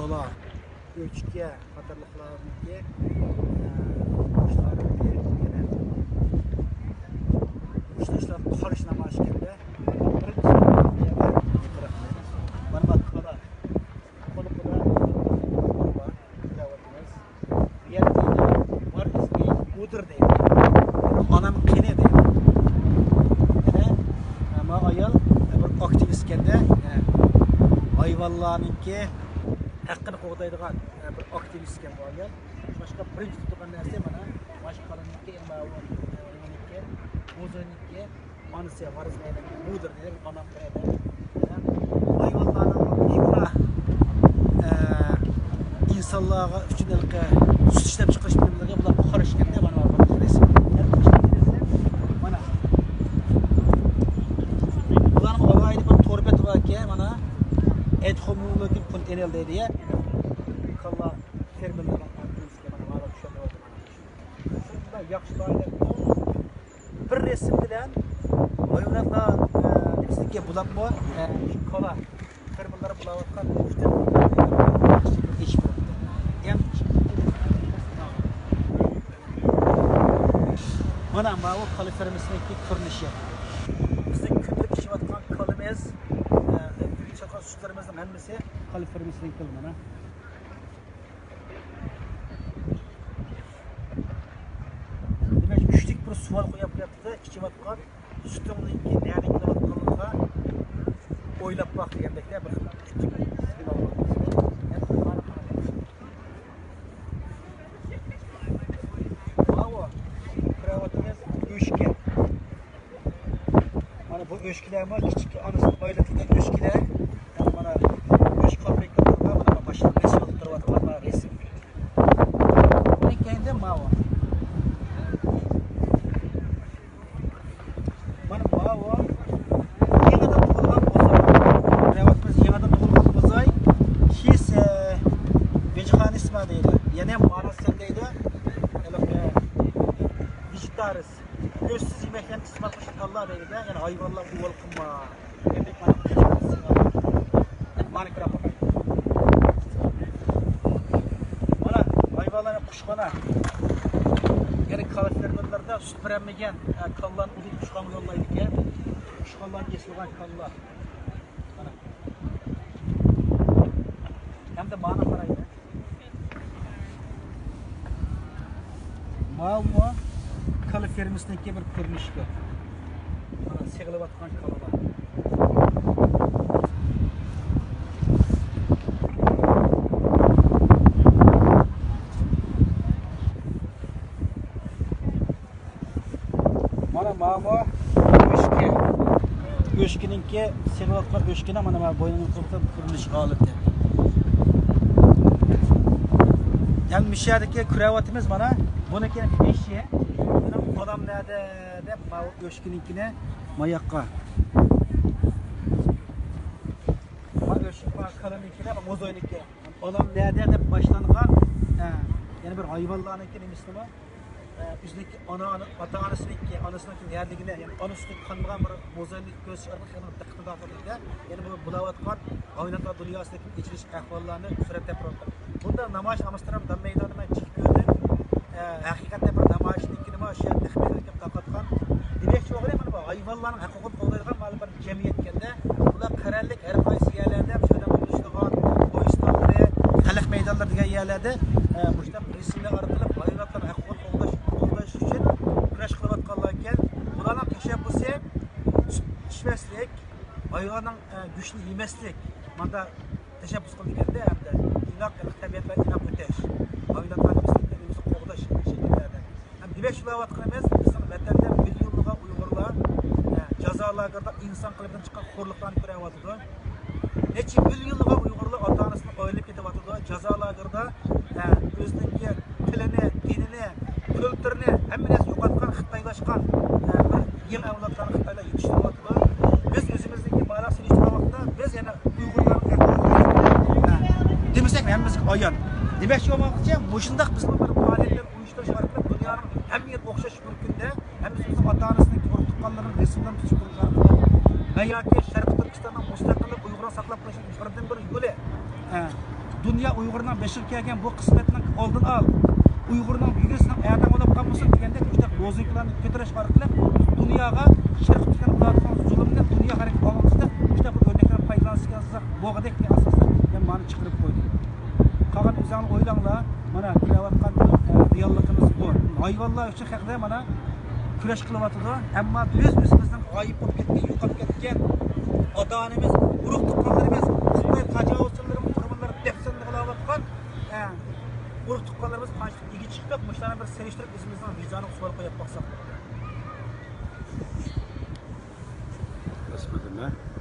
Kola, Öçke, Katarlıklarınki Kuşlar karışına başkende bana bak kola kolu kola var pilavatımız yerinde var ismi udur değil anam kene değil ama ayol bir aktivistken de hayvanlarınki hakkını qoğdaydigan bir aktivistken bu ayol başka birinci tutgan narsa mana başkalarınki emavuniki Muzuniki, anısı varız neyden, budur der, anam neyden. Hayvanlarının yıkına insanlığa üçün elke süt işlep çıkış bilimlerine bunlar karışken de bana var bakın resim. Bana. Bunların olaylı bir torbet var ki bana et homologi kontenel diye kalla terminalden anlatıyoruz ki bana var düşen oldu bana. Şunda yakışıklı bir resim bilen hayvanlar bizimki bulanma kola terminalları bulanırken hiç hem bana mavi kaliferimizindeki kuruluşu bizim kütlük işi vatkan kalımız çakal sütlerimizden hemisi kaliferimizdeki kılmana bir sual koyup yaptı, içi vatkan, sütümdeki nerede vatkanlığa oylap bak diyendekler bir küçük bir Bravo, kravatımız öşke. Bana bu öşkeler var, küçük anısını baylatırken öşkeler. Yani bana öşke fabrikalarında bana başına resim alıp bana resim. Bunun kendinde mavi. Yani manasındaydı. Vejetarız. Gözsüz yemekten kısmak Allah dedi. Yani hayvanlar bu volkuma. Demek bana hayvanlara kuşkana. Yani kaliferlerlerde süt veremegen kallan uduk kuşkan yollaydı ki. Kuşkanlar kesilgan kallar. Hem de mana paraydı. Mağma kaliferimizindeki bir kuruluştu. Bana seğilip atkan kalılar. Bana mağma öşke. Öşkeninki seğilip atkan öşkene bana boynunun kuruluş alıp der. Yani müşahedeki kravatımız bana bununki eşi, adam nerede de öşkininkine mayakka. Öşkine kalınınkine mozoyninkine. Adam nerede de başlanılan yani bir hayvanlarınkine Müslüman. Üzdeki ata-anasınınki, anasınınki neredigine yani anasındaki kanılan bir mozoynik göz çıkarmak yani dikkatli dağıtılıydı. Yani bu bulavatkan hayvanatlar dünyasındaki içiliş ahvallarını sürekli yapıyorlar. Bunda namaş Amsterdam dan meydanına çıkıyordu. Hakikaten bir namaşninkini var, şey tehmir takatkan. Demek ki o kadar bu hayvanların hukukunu koruyan malum bir cemiyetkende, bunlar kararlılık her kaysi yerlerde, şöyle buluştuğun, Boyistan'da, halk meydanları diye yerlerde, bu işte resimler aratılıp hayvanların hukukunu koruyaş için güreş kılvatkanlarken, bunların teşebbüsü içmeslik, hayvanın güçlü yemeslik, manda teşebbüs kıldıklarında hem de inak tabiatlar inak öteş, hayvanların bizimlerimizi koğdaş şekillerden. Hem demek şuna vatkanımız, bizim vatanda milyonluğa Uygurlar cezalarında insan kılıbından çıkan horluklarını görevatıdı. Neçe milyonluğa Uygurlar ata-anasını öyleyip yetevatıdı. Cezalarında özündeki tilini, dinini, kültürünü heminiz yokatkan, Xitaylaşkan yıl evlatlarını Xitayla yetiştirvatıdı. Biz özümüzdeki bağlasını yetiştirmekte, biz yani Uygurların demesek mi hemimiz ayan. Demek ki olmakça, boşundak bizim bir faaliyetler uyuşturucu arasında dünyanın hem yer okşaş mülkünde, hem bizim ata-anasındaki hortukkanların resimlerini tutup veya ki Şarkı Türkistan'ın müstakillik Uygur'a saklap kalışı bir yolu. Dünya Uygur'dan beşik kelgen bu kısmetinin oldun al. Uygur'dan yüzünden adam olup kalmasın degende işte lozunklarini götürüş arkalı dünyaya şirketlerin ulaşan zulümden dünya hareket olmasında işte bu örnekler faydalanırsa boğadek bir asasda ben bana çıkarıp koydum. Kalan üzerine oylanla bana bilavatkan diyalogumuz bu. Hayvanlar için hakikaten bana küreş kılıvatıdı. Ama biz bizimizden ayıp olup ketken, yukap ketken adanemiz, uruk tukkanlarımız, kutay tacavuzçılarımız, kurbanları defsenli kılavatkan uruk tukkanlarımız kaçtık, ilgi çıktık. Muşlarına bir seriştirip bizimizden vicdanı sual koyup baksak. Basmadım ha.